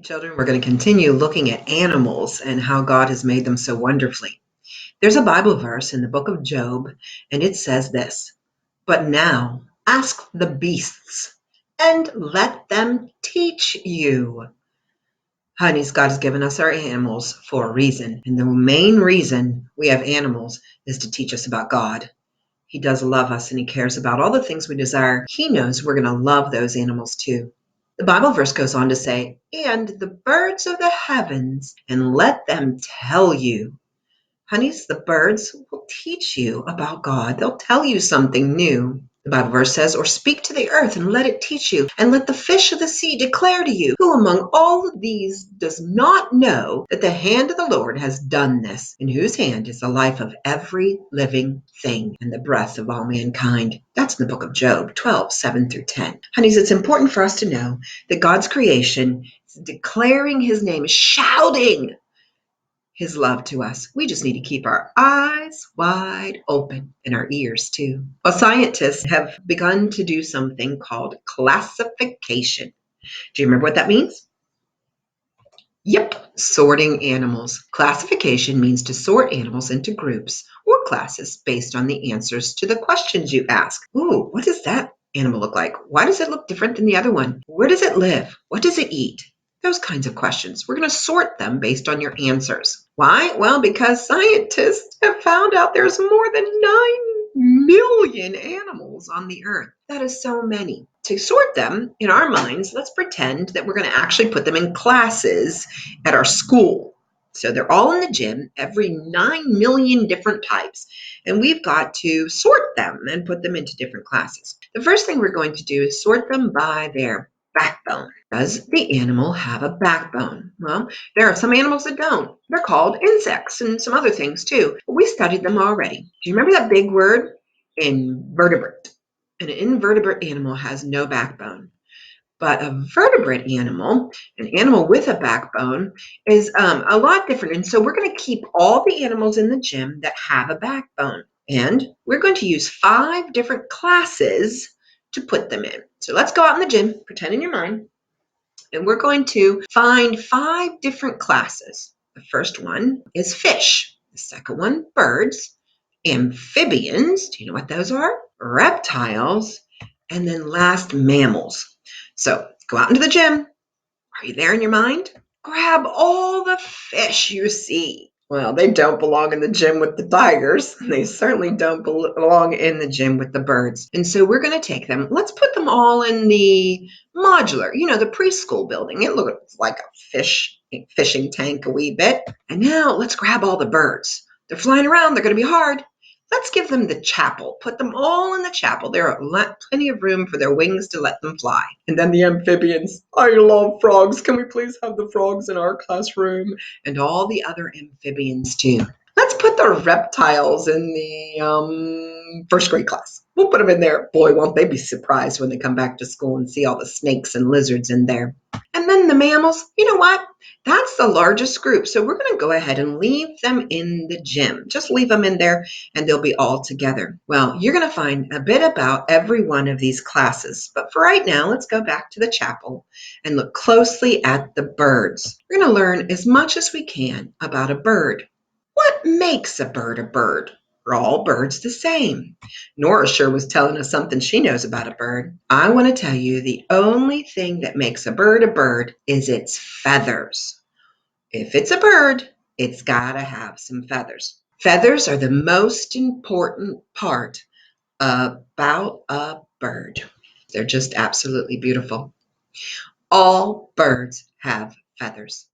Children, we're going to continue looking at animals and how God has made them so wonderfully. There's a Bible verse in the book of Job, and it says this: "But now ask the beasts, and let them teach you." Honeys, God has given us our animals for a reason, and the main reason we have animals is to teach us about God. He does love us, and He cares about all the things we desire. He knows we're going to love those animals too. The Bible verse goes on to say, "And the birds of the heavens, and let them tell you." Honeys, the birds will teach you about God. They'll tell you something new. The Bible verse says, "Or speak to the earth and let it teach you, and let the fish of the sea declare to you, who among all of these does not know that the hand of the Lord has done this, in whose hand is the life of every living thing and the breath of all mankind." That's in the book of Job 12:7-10. Honeys, it's important for us to know that God's creation is declaring His name, is shouting His love to us. We just need to keep our eyes wide open and our ears too. Well, scientists have begun to do something called classification. Do you remember what that means? Yep, sorting animals. Classification means to sort animals into groups or classes based on the answers to the questions you ask. Ooh, what does that animal look like? Why does it look different than the other one? Where does it live? What does it eat? Those kinds of questions. We're going to sort them based on your answers. Why? Well, because scientists have found out there's more than 9 million animals on the earth. That is so many. To sort them in our minds, let's pretend that we're going to actually put them in classes at our school. So they're all in the gym, every 9 million different types. And we've got to sort them and put them into different classes. The first thing we're going to do is sort them by their backbone. Does the animal have a backbone? Well, there are some animals that don't. They're called insects and some other things too. But we studied them already. Do you remember that big word? Invertebrate. An invertebrate animal has no backbone. But a vertebrate animal, an animal with a backbone, is a lot different. And so we're going to keep all the animals in the gym that have a backbone. And we're going to use 5 different classes to put them in. So let's go out in the gym, pretend in your mind, and we're going to find 5 different classes. The first one is fish. The second one, birds. Amphibians, do you know what those are? Reptiles. And then last, mammals. So go out into the gym. Are you there in your mind? Grab all the fish you see. Well, they don't belong in the gym with the tigers. They certainly don't belong in the gym with the birds. And so we're going to take them. Let's put them all in the modular, the preschool building. It looks like a fishing tank a wee bit. And now let's grab all the birds. They're flying around. They're going to be hard. Let's give them the chapel. Put them all in the chapel. There are plenty of room for their wings to let them fly. And then the amphibians. I love frogs. Can we please have the frogs in our classroom? And all the other amphibians too. Let's put the reptiles in the first grade class. We'll put them in there. Boy, won't they be surprised when they come back to school and see all the snakes and lizards in there. And then the mammals, you know what? That's the largest group. So we're going to go ahead and leave them in the gym. Just leave them in there and they'll be all together. Well, you're going to find a bit about every one of these classes. But for right now, let's go back to the chapel and look closely at the birds. We're going to learn as much as we can about a bird. What makes a bird a bird? Are all birds the same? Nora sure was telling us something she knows about a bird. I want to tell you the only thing that makes a bird is its feathers. If it's a bird, it's got to have some feathers. Feathers are the most important part about a bird. They're just absolutely beautiful. All birds have feathers.